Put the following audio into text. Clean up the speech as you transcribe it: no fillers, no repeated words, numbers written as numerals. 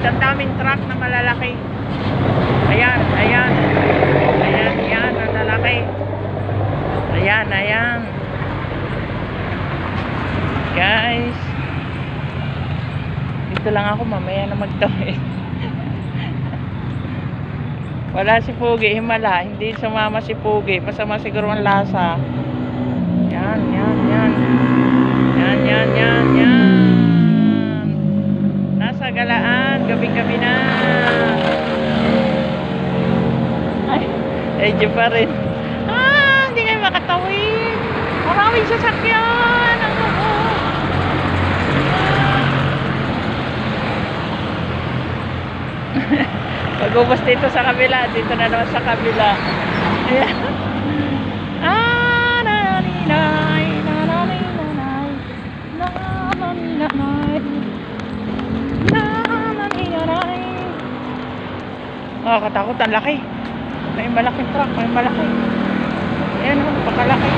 Ang daming truck na malalaki. Ayan, ayan. Ayan, yan, ang lalaki. Ayan, ayan. Guys. Dito lang ako, mamaya na magtawid. Wala si Pugi, himala. Hindi sumama si Pugi. Masama siguro ang lasa. Yan, yan, yan. Yan, yan, yan, yan. Nasa galaan. Gabi-gabi na. Ay, medyo pa rin. Hindi kayo makatawid. Maraming sasakyan. Pag-ubos dito sa kabila, dito na naman sa kabila. Ayan. Nanay, nanay, nanay. Nanay, nanay. Nanay, nanay. Katakot, ang laki. May malaking truck, may malaki. Ayan, pakalaki.